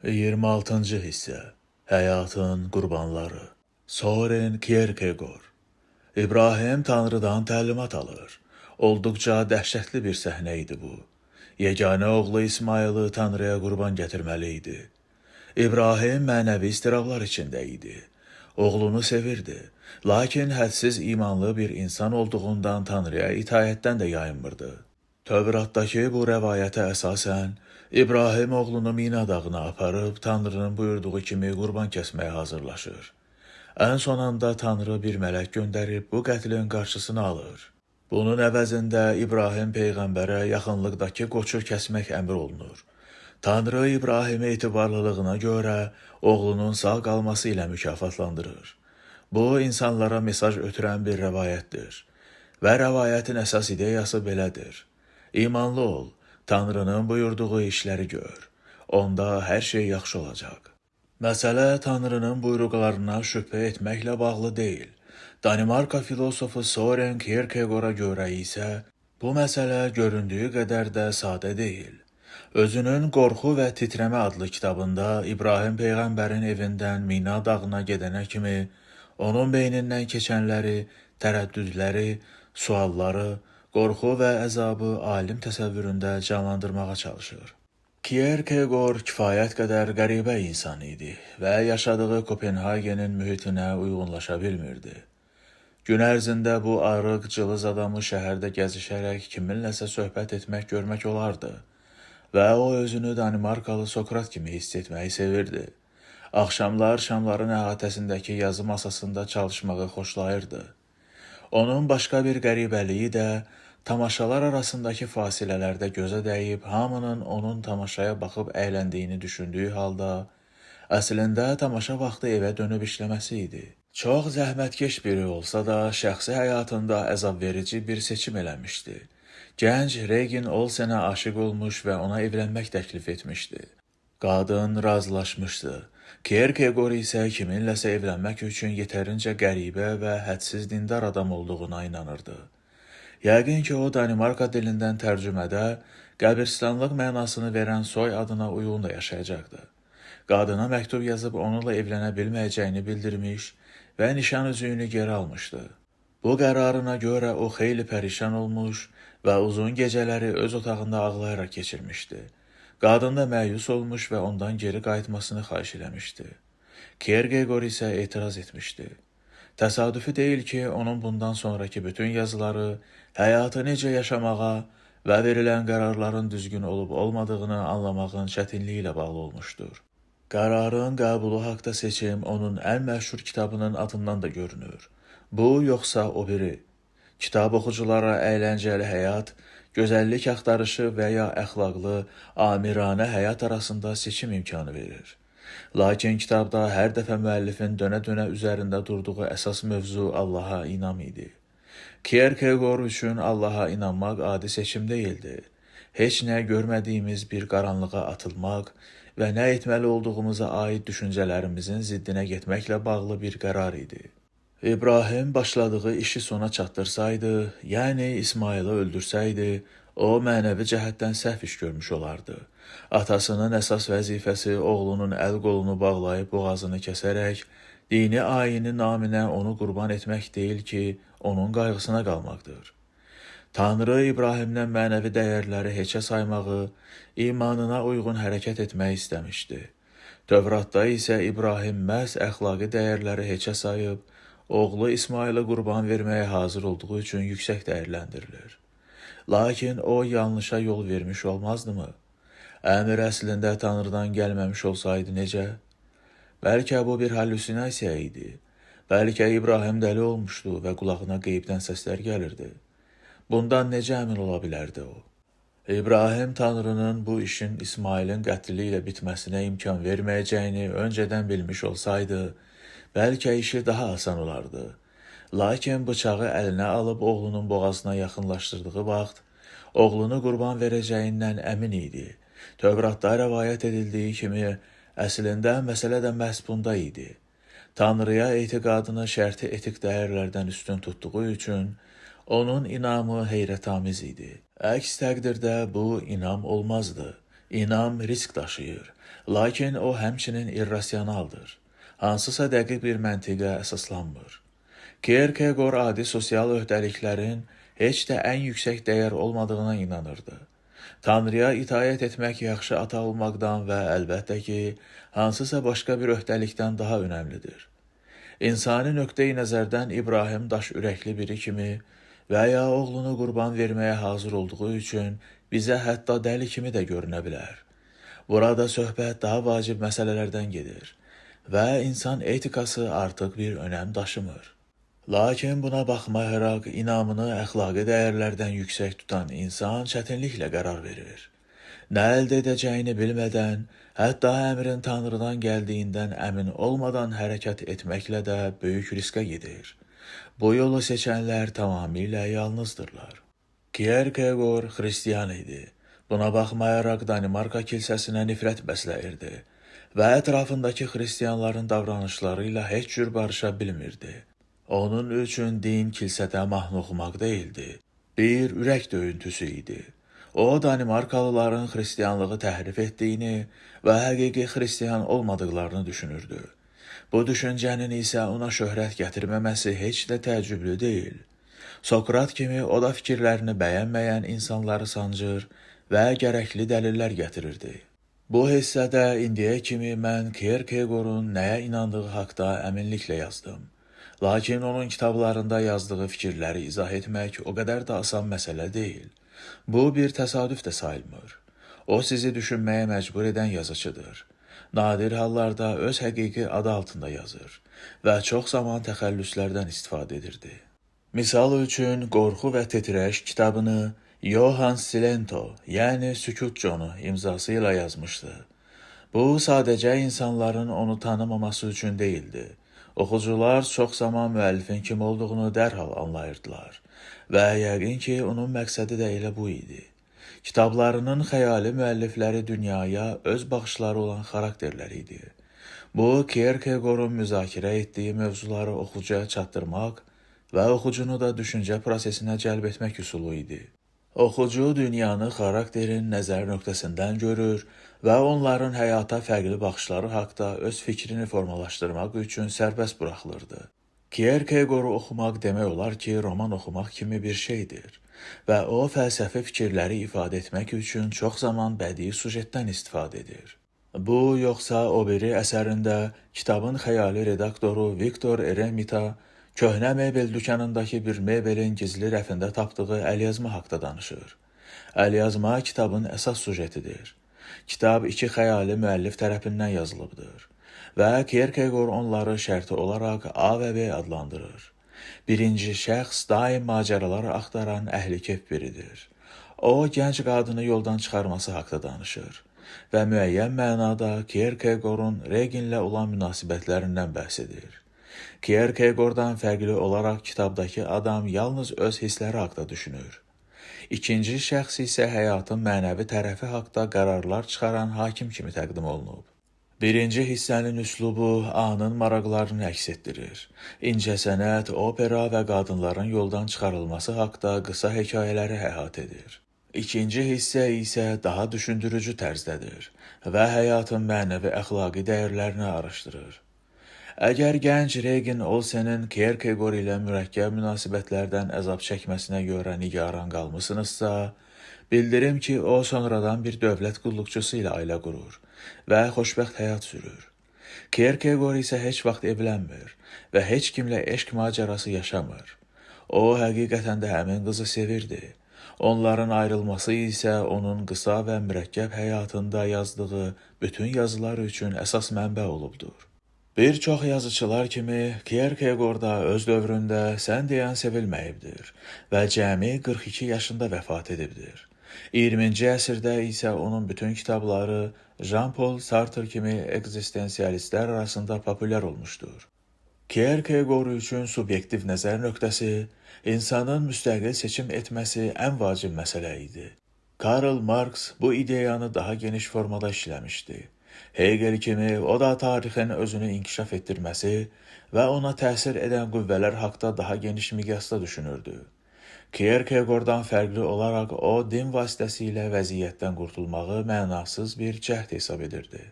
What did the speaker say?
26-cı hissə Həyatın qurbanları Soren Kierkegaard İbrahim Tanrıdan təlimat alır. Olduqca dəhşətli bir səhnə idi bu. Yeganə oğlu İsmayılı Tanrıya qurban gətirməli idi. İbrahim mənəvi istirablar içində idi. Oğlunu sevirdi. Lakin hədsiz imanlı bir insan olduğundan Tanrıya itayətdən də yayınmırdı. Tövratdakı bu rəvayətə əsasən, İbrahim oğlunu Mina dağına aparıb Tanrının buyurduğu kimi qurban kəsməyə hazırlaşır. Ən sonunda Tanrı bir mələk göndərib bu qətlin qarşısını alır. Bunun əvəzində İbrahim Peyğəmbərə yaxınlıqdakı qoçu kəsmək əmr olunur. Tanrı İbrahimi etibarlılığına görə oğlunun sağ qalması ilə mükafatlandırır. Bu, insanlara mesaj ötürən bir rəvayətdir. Və rəvayətin əsas ideyası belədir. İmanlı ol, Tanrının buyurduğu işləri gör. Onda hər şey yaxşı olacaq. Məsələ Tanrının buyruqlarına şübhə etməklə bağlı deyil. Danimarka filosofu Soren Kierkegaard'a görə isə bu məsələ göründüyü qədər də sadə deyil. Özünün Qorxu və Titrəmə adlı kitabında İbrahim Peyğəmbərin evindən Mina dağına gedənə kimi onun beynindən keçənləri, tərəddüdləri, sualları, qorxu və əzabı alim təsəvvüründə canlandırmağa çalışır. Kierkegaard kifayət qədər qəribə insan idi və yaşadığı Kopenhagenin mühitinə uyğunlaşa bilmirdi. Gün ərzində bu arıq, cılız adamı şəhərdə gəzişərək kiminləsə söhbət etmək görmək olardı və o özünü Danimarkalı Sokrat kimi hiss etməyi sevirdi. Axşamlar şamların əhatəsindəki yazı masasında çalışmağı xoşlayırdı. Onun başqa bir qəribəliyi də tamaşalar arasındakı fasilələrdə gözə dəyib hamının onun tamaşaya baxıb əyləndiyini düşündüyü halda, əslində tamaşa vaxtı evə dönüb işləməsi idi. Çox zəhmətkeş biri olsa da, şəxsi həyatında əzabverici bir seçim eləmişdi. Gənc Regin Olsenə aşiq olmuş və ona evlənmək təklif etmişdi. Qadın razılaşmışdı. Kierkegaard isə kiminləsə evlənmək üçün yetərincə qəribə və hədsiz dindar adam olduğuna inanırdı. Yəqin ki, o Danimarka dilindən tərcümədə qəbirstanlıq mənasını verən soy adına uyğun da yaşayacaqdı. Qadına məktub yazıb onunla evlənə bilməyəcəyini bildirmiş və nişan üzüyünü geri almışdı. Bu qərarına görə o xeyli pərişan olmuş və uzun gecələri öz otağında ağlayaraq keçirmişdi. Qadın da məyus olmuş və ondan geri qayıtmasını xahiş eləmişdi. Kierkegaard isə etiraz etmişdi. Təsadüfi deyil ki, onun bundan sonraki bütün yazıları həyatı necə yaşamağa və verilən qərarların düzgün olub-olmadığını anlamağın çətinliyi ilə bağlı olmuşdur. Qərarın qəbulu haqda seçim onun ən məşhur kitabının adından da görünür. Bu, yoxsa o biri. Kitab oxuculara əyləncəli həyat, gözəllik axtarışı və ya əxlaqlı, amiranə həyat arasında seçim imkanı verir. Lakin kitabda hər dəfə müəllifin dönə-dönə üzərində durduğu əsas mövzu Allaha inam idi. Kierkegaard üçün Allaha inanmaq adi seçim deyildi. Heç nə görmədiyimiz bir qaranlığa atılmaq və nə etməli olduğumuza aid düşüncələrimizin ziddinə getməklə bağlı bir qərar idi. İbrahim başladığı işi sona çatdırsaydı, yəni İsmayılı öldürsəydi, o mənəvi cəhətdən səhv iş görmüş olardı. Atasının əsas vəzifəsi oğlunun əl-qolunu bağlayıb boğazını kəsərək, dini ayini naminə onu qurban etmək deyil ki, onun qayğısına qalmaqdır. Tanrı İbrahimdən mənəvi dəyərləri heçə saymağı, imanına uyğun hərəkət etmək istəmişdi. Tövratda isə İbrahim məhz əxlaqi dəyərləri heçə sayıb, oğlu İsmayılı qurban verməyə hazır olduğu üçün yüksək dəyərləndirilir. Lakin o yanlışa yol vermiş olmazdımı? Əmr əslində Tanrıdan gəlməmiş olsaydı necə? Bəlkə bu bir hallüsinasiya idi. Bəlkə İbrahim dəli olmuşdu və qulağına qeybdən səslər gəlirdi. Bundan necə əmin ola bilərdi o? İbrahim Tanrının bu işin İsmailin qətli ilə bitməsinə imkan verməyəcəyini öncədən bilmiş olsaydı, bəlkə işi daha asan olardı. Lakin bıçağı əlinə alıb oğlunun boğazına yaxınlaşdırdığı vaxt, oğlunu qurban verəcəyindən əmin idi. Tövratda rəvayət edildiyi kimi, əslində məsələ də məhz bunda idi. Tanrıya etiqadını şərti etik dəyərlərdən üstün tutduğu üçün, onun inamı heyrətamiz idi. Əks təqdirdə bu inam olmazdı İnam risk daşıyır, lakin o həmçinin irrasionaldır. Hansısa dəqiq bir məntiqə əsaslanmır. Kierkegaard adi sosial öhdəliklərin heç də ən yüksək dəyər olmadığına inanırdı. Tanrıya itaət etmək yaxşı ata olmaqdan və əlbəttə ki, hansısa başqa bir öhdəlikdən daha önəmlidir. İnsani nöqteyi nəzərdən İbrahim daş ürəkli biri kimi və ya oğlunu qurban verməyə hazır olduğu üçün bizə hətta dəli kimi də görünə bilər. Burada söhbət daha vacib məsələlərdən gedir və insan etikası artıq bir önəm daşımır. Lakin buna baxmayaraq inamını əxlaqi dəyərlərdən yüksək tutan insan çətinliklə qərar verir. Nə əldə edəcəyini bilmədən, hətta əmrin Tanrıdan gəldiyindən əmin olmadan hərəkət etməklə də böyük riskə gedir. Bu yolu seçənlər tamamilə yalnızdırlar. Kierkegaard xristiyan idi. Buna baxmayaraq Danimarka kilsəsinə nifrət bəsləyirdi və ətrafındakı xristiyanların davranışları ilə heç cür barışa bilmirdi. Onun üçün din kilsədə mahnı oxumaq deyildi, bir ürək döyüntüsü idi. O, Danimarkalıların xristiyanlığı təhrif etdiyini və həqiqi xristiyan olmadıqlarını düşünürdü. Bu düşüncənin isə ona şöhrət gətirməməsi heç də təəccüblü deyil. Sokrat kimi o da fikirlərini bəyənməyən insanları sancır və gərəkli dəlillər gətirirdi. Bu hissədə indiyə kimi mən Kierkegaard'un nəyə inandığı haqda əminliklə yazdım. Lakin onun kitablarında yazdığı fikirləri izah etmək o qədər də asan məsələ deyil. Bu bir təsadüf də sayılmır. O sizi düşünməyə məcbur edən yazıcıdır. Nadir hallarda öz həqiqi adı altında yazır və çox zaman təxəllüslərdən istifadə edirdi. Misal üçün, Qorxu və Titrəş kitabını Johann Silento, yəni Sükut Jonu imzası ilə yazmışdı. Bu, sadəcə insanların onu tanımaması üçün deyildi. Oxucular çox zaman müəllifin kim olduğunu dərhal anlayırdılar və yəqin ki, onun məqsədi də elə bu idi. Kitablarının xəyali müəllifləri dünyaya öz baxışları olan xarakterlər idi. Bu, Kierkegaard'un müzakirə etdiyi mövzuları oxucuya çatdırmaq və oxucunu da düşüncə prosesinə cəlb etmək üsulu idi. Oxucu dünyanı xarakterin nəzər nöqtəsindən görür və onların həyata fərqli baxışları haqda öz fikrini formalaşdırmaq üçün sərbəst buraxılırdı. Kierkegaard'u oxumaq demək olar ki, roman oxumaq kimi bir şeydir və o fəlsəfi fikirləri ifadə etmək üçün çox zaman bədii sujetdən istifadə edir. Bu, yoxsa o biri əsərində kitabın xəyali redaktoru Viktor Eremita köhnə mebel dükanındakı bir mebelin gizli rəfində tapdığı əlyazma haqda danışır. Əlyazma kitabın əsas sujetidir. Kitab iki xəyali müəllif tərəfindən yazılıbdır və Kierkegaard onları şərti olaraq A və B adlandırır. Birinci şəxs daim macəralar axtaran əhlikef biridir. O, gənc qadını yoldan çıxarması haqda danışır və müəyyən mənada Kierkegaard'un Reginlə olan münasibətlərindən bəhs edir. Kierkegaard'dan fərqli olaraq kitabdakı adam yalnız öz hissləri haqda düşünür. İkinci şəxs isə həyatın mənəvi tərəfi haqda qərarlar çıxaran hakim kimi təqdim olunub. Birinci hissənin üslubu anın maraqlarını əks etdirir. İncəsənət, opera və qadınların yoldan çıxarılması haqda qısa hekayələri əhatə edir. İkinci hissə isə daha düşündürücü tərzdədir və həyatın mənəvi əxlaqi dəyərlərini araşdırır. Əgər gənc Regin Olsen'in Kierkegaard ilə mürəkkəb münasibətlərdən əzab çəkməsinə görə nigaran qalmısınızsa, bildirim ki, o sonradan bir dövlət qulluqçusu ilə ailə qurur və xoşbəxt həyat sürür. Kierkegaard isə heç vaxt evlənmir və heç kimlə eşq macərası yaşamır. O, həqiqətən də həmin qızı sevirdi. Onların ayrılması isə onun qısa və mürəkkəb həyatında yazdığı bütün yazılar üçün əsas mənbə olubdur. Bir çox yazıçılar kimi Kierkegaard da öz dövründə sən deyən sevilməyibdir və cəmi 42 yaşında vəfat edibdir. 20-ci əsrdə isə onun bütün kitabları Jean-Paul Sartre kimi ekzistensialistlər arasında populyar olmuşdur. Kierkegaard üçün subyektiv nəzər nöqtəsi insanın müstəqil seçim etməsi ən vacib məsələ idi. Karl Marx bu ideyanı daha geniş formada işləmişdi. Hegel kimi o da tarixin özünü inkişaf etdirməsi və ona təsir edən qüvvələr haqda daha geniş miqyasda düşünürdü. Kierkegaarddan fərqli olaraq o, din vasitəsilə vəziyyətdən qurtulmağı mənasız bir cəhd hesab edirdi.